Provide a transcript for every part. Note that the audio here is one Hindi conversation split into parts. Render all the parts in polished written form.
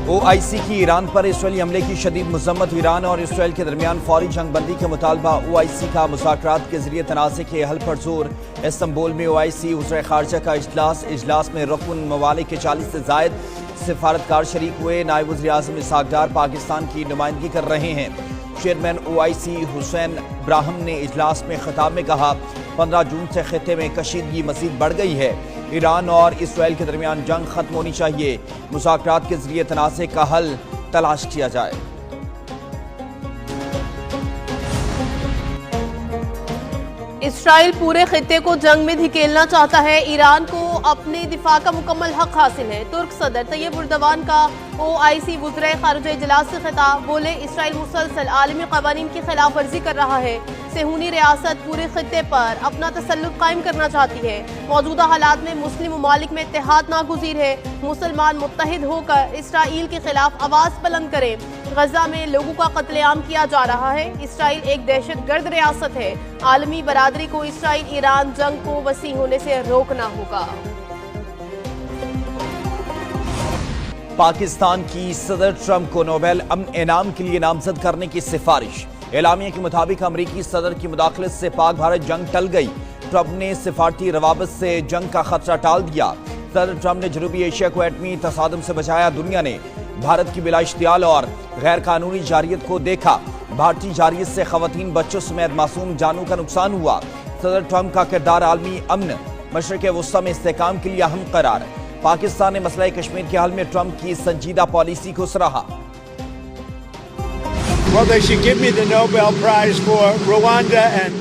OIC की ईरान पर इसराइली हमले की शदीद मजम्मत। ईरान और इसराइल के दरमियान फौरी जंग बंदी के मुतालबा। OIC का मुज़ाकरात के जरिए तनाज़े के हल पर जोर। इस्तांबुल में OIC वज़ीर ख़ारजा का इजलास में रुकन ममालिक के 40 से ज़ायद सिफारतकार शरीक हुए। नायब वज़ीर आज़म इसहाक़ डार पाकिस्तान की नुमाइंदगी कर रहे हैं। चेयरमैन OIC हुसैन ब्राहम ने इजलास में खिताब में कहा, 15 जून से खित्ते में कशीदगी मज़ीद बढ़ गई है। ईरान और इसराइल के दरमियान जंग खत्म होनी चाहिए। मुज़ाकरात के जरिए तनाज़े का हल तलाश किया जाए। इसराइल पूरे खित्ते को जंग में धकेलना चाहता है। ईरान को अपने दिफा का मुकम्मल हक हासिल है। तुर्क सदर तैयब उर्दवान का OIC वज़ीर ख़ारजा इजलास से खिताब। बोले, इसराइल मुसलसल आलमी क़वानीन की खिलाफ वर्जी कर रहा है। सेहूनी रियासत पूरे खित्ते पर अपना तसल्लुत कायम करना चाहती है। मौजूदा हालात में मुस्लिम ममालिक में इत्तेहाद नागुज़ीर है। मुसलमान मुत्तहिद होकर इसराइल के खिलाफ आवाज़ बुलंद करें। गजा में लोगों का कत्लेआम किया जा रहा है। इसराइल एक दहशतगर्द रियासत है। आलमी बरादरी को इसराइल ईरान जंग को वसी होने से रोकना होगा। पाकिस्तान की सदर ट्रंप को नोबेल अमन इनाम के लिए नामजद करने की सिफारिश। एलामिया के मुताबिक अमरीकी सदर की मुदाखलत से पाक भारत जंग टल गई। ट्रंप ने सिफारती रवाबत से जंग का खतरा टाल दिया। सदर ट्रंप ने जनूबी एशिया को एटमी तसादम से बचाया। दुनिया ने भारत की बिला इश्तियाल और गैर कानूनी जारियत को देखा। भारतीय जारियत से खवातीन, बच्चों समेत मासूम जानों का नुकसान हुआ। सदर ट्रंप का किरदार आलमी अमन मशरिक़ वस्ता में इस्तेहकाम के लिए अहम करार। पाकिस्तान ने मसला कश्मीर के हल में ट्रंप की संजीदा पॉलिसी को सराहा। Well, they should give me the Nobel Prize for Rwanda and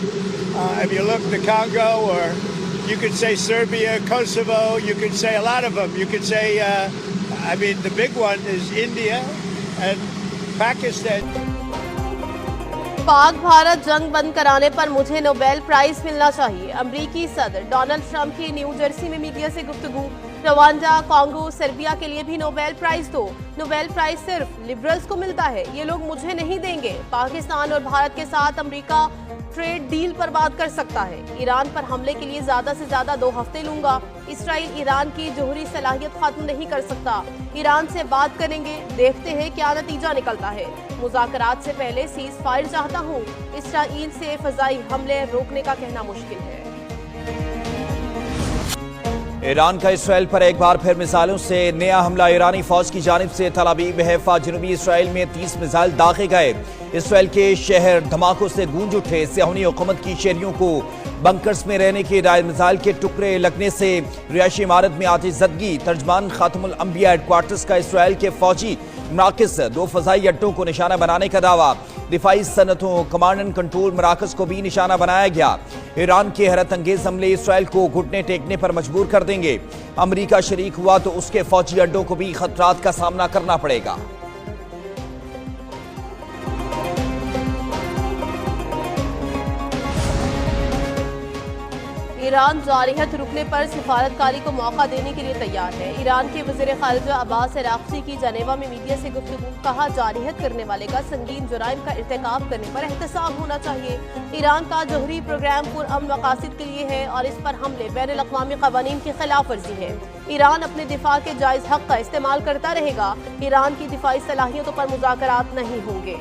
if you look the Congo, or you could say Serbia, Kosovo, you could say a lot of them. You could say, I mean, the big one is India and Pakistan. Pak Bharat जंग बंद कराने पर मुझे नोबेल प्राइज मिलना चाहिए। अमरीकी सदर डोनाल्ड ट्रंप की न्यू जर्सी में मीडिया से गुफ्तगू। रवांडा, कांगो, सर्बिया के लिए भी नोबेल प्राइज दो। नोबेल प्राइज सिर्फ लिबरल्स को मिलता है, ये लोग मुझे नहीं देंगे। पाकिस्तान और भारत के साथ अमेरिका ट्रेड डील पर बात कर सकता है। ईरान पर हमले के लिए ज्यादा से ज्यादा 2 हफ्ते लूंगा। इसराइल ईरान की जोहरी सलाहियत खत्म नहीं कर सकता। ईरान से बात करेंगे, देखते हैं क्या नतीजा निकलता है। मुज़ाकरात से पहले सीज फायर चाहता हूँ। इसराइल से फ़ज़ाई हमले रोकने का कहना मुश्किल है। ईरान का इसराइल पर एक बार फिर मिसाइलों से नया हमला। ईरानी फौज की जानिब से तल अवीव, हैफा, जनूबी इसराइल में 30 मिसाइल दागे गए। इसराइल के शहर धमाकों से गूंज उठे। सियाहुनी हुकूमत की शहरियों को बंकर्स में रहने की हिदायत। मिसाइल के टुकड़े लगने से रिहायशी इमारत में आतिशज़दगी। तर्जमान खातमुल अंबिया हेडक्वार्टर्स का इसराइल के फौजी मराकज़ 2 फ़ज़ाई अड्डों को निशाना बनाने का दावा। दिफाई सनतों, कमांड एंड कंट्रोल मराकज़ को भी निशाना बनाया गया। ईरान के हैरत अंगेज हमले इसराइल को घुटने टेकने पर मजबूर कर देंगे। अमरीका शरीक हुआ तो उसके फौजी अड्डों को भी खतरात का सामना करना पड़ेगा। ईरान जारहियत रुकने पर सिफारतकारी को मौका देने के लिए तैयार है। ईरान के वज़ीर ख़ारजा अब्बास अराग़ची की जनेवा में मीडिया से गुफ्तगू। कहा, जारहियत करने वाले का संगीन जुराइम का इर्तिकाब करने पर एहतसाब होना चाहिए। ईरान का जोहरी प्रोग्राम पुरअमन मकासद के लिए है और इस पर हमले बैनुल-अक़वामी क़वानीन की खिलाफ वर्जी है। ईरान अपने दिफा के जायज़ हक़ का इस्तेमाल करता रहेगा। ईरान की दिफाई सलाहियतों पर मुज़ाकरात नहीं होंगे।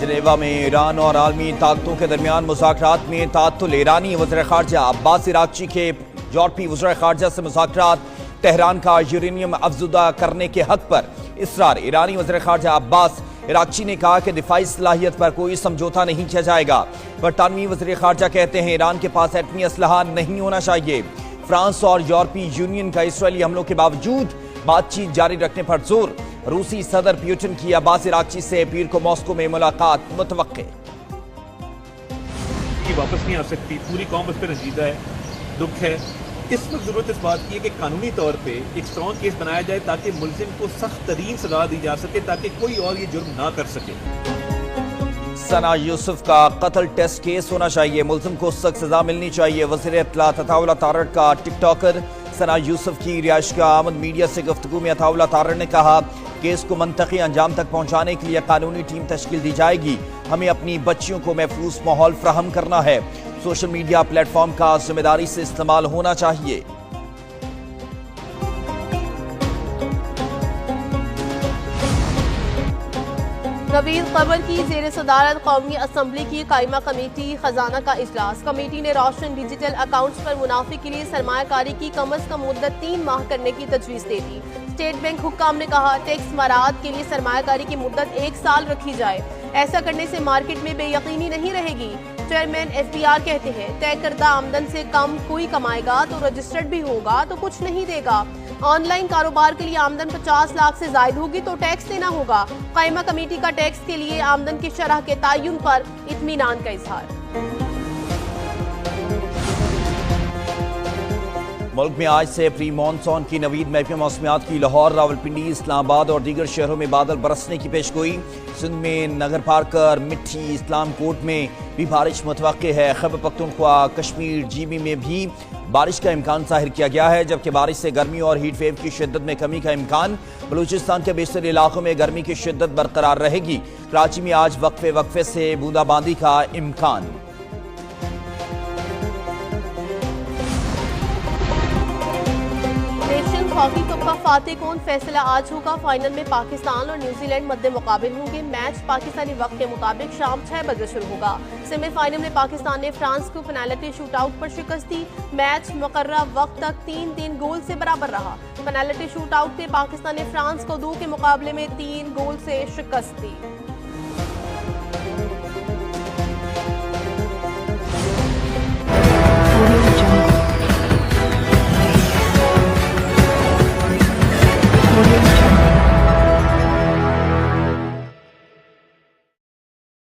जनेवा में ईरान और आलमी ताकतों के दरमियान मुज़ाकरात में ताअत्तुल। ईरानी वज़ीर ख़ारजा अब्बास अराग़ची के यूरोपीय वज़ीर ख़ारजा से मुज़ाकरात। तेहरान का यूरेनियम अफज़ुदा करने के हक पर इसरार। ईरानी वज़ीर ख़ारजा अब्बास अराग़ची ने कहा कि दिफाई सलाहियत पर कोई समझौता नहीं किया जाएगा। बरतानवी वज़ीर ख़ारजा कहते हैं ईरान के पास एटमी असलहा नहीं होना चाहिए। फ्रांस और यूरोपीय यूनियन का इसराइली हमलों के बावजूद बातचीत जारी रखने पर जोर। रूसी सदर पुतिन की अब्बास अराग़ची से पीर को मॉस्को में मुलाकात मुतवक्के। वापस नहीं आ सकती, पूरी कौम उस पर रंजीदा है, दुख है। इस वक्त जरूरत इस बात की है कि कानूनी तौर पे एक स्ट्रॉन्ग केस बनाया जाए ताकि मुलजिम को सख्त तरीन सजा दी जा सके, ताकि कोई और ये जुर्म ना कर सके। सना यूसुफ का कत्ल टेस्ट केस होना चाहिए। मुलजिम को सख्त सजा मिलनी चाहिए। वज़ीर इत्तलात अताउल्लाह तारड़ का टिकटॉकर सना यूसुफ की रिहाइश का आमद। मीडिया से गुफ्तगू में अताउल्लाह तारड़ ने कहा, केस को मंतकी अंजाम तक पहुंचाने के लिए कानूनी टीम तश्कील दी जाएगी। हमें अपनी बच्चियों को महफूज माहौल फ्राहम करना है। सोशल मीडिया प्लेटफॉर्म का जिम्मेदारी से इस्तेमाल होना चाहिए। नवीद कबर की जेर सदारत कौमी असम्बली की कायमा कमेटी खजाना का इजलास। कमेटी ने रोशन डिजिटल अकाउंट्स पर मुनाफे के लिए सरमायाकारी की कम अज कम मुद्दत 3 माह करने की तजवीज़ दे दी। स्टेट बैंक हुक्काम ने कहा टैक्स मराहत के लिए सरमायाकारी की मुद्दत 1 साल रखी जाए। ऐसा करने से मार्केट में बेयकीनी नहीं रहेगी। चेयरमैन FBR कहते हैं तय करदा आमदन से कम कोई कमाएगा तो रजिस्टर्ड भी होगा तो कुछ नहीं देगा। ऑनलाइन कारोबार के लिए आमदन 50 लाख से जायद होगी तो टैक्स देना होगा। कायमा कमेटी का टैक्स के लिए आमदन की शरह के तयन पर इत्मीनान का इजहार। मुल्क में आज से प्री मानसून की नवीद महकमे मौसमियात की लाहौर, रावलपिंडी, इस्लामाबाद और दीगर शहरों में बादल बरसने की पेशगोई। सिंध में नगर पारकर, मिट्टी, इस्लाम कोट में भी बारिश मुतवक्के है। खैबर पख्तूनख्वा, कश्मीर, GB में भी बारिश का इम्कान जाहिर किया गया है, जबकि बारिश से गर्मी और हीट वेव की शिद्दत में कमी का इम्कान। बलूचिस्तान के बेशतर इलाकों में गर्मी की शिद्दत बरकरार रहेगी। कराची में आज वक्फे वक्फे से बूंदाबांदी का इम्कान। हॉकी कप का फातेह कौन फैसला आज होगा। फाइनल में पाकिस्तान और न्यूजीलैंड मद्दे मुकाबिल होंगे। मैच पाकिस्तानी वक्त के मुताबिक शाम 6 बजे शुरू होगा। सेमीफाइनल में पाकिस्तान ने फ्रांस को पेनाल्टी शूटआउट पर शिकस्त दी। मैच मुकर्रर वक्त तक 3-3 गोल से बराबर रहा। पेनाल्टी शूटआउट में पाकिस्तान ने फ्रांस को 2 के मुकाबले में 3 गोल से शिकस्त दी। Audio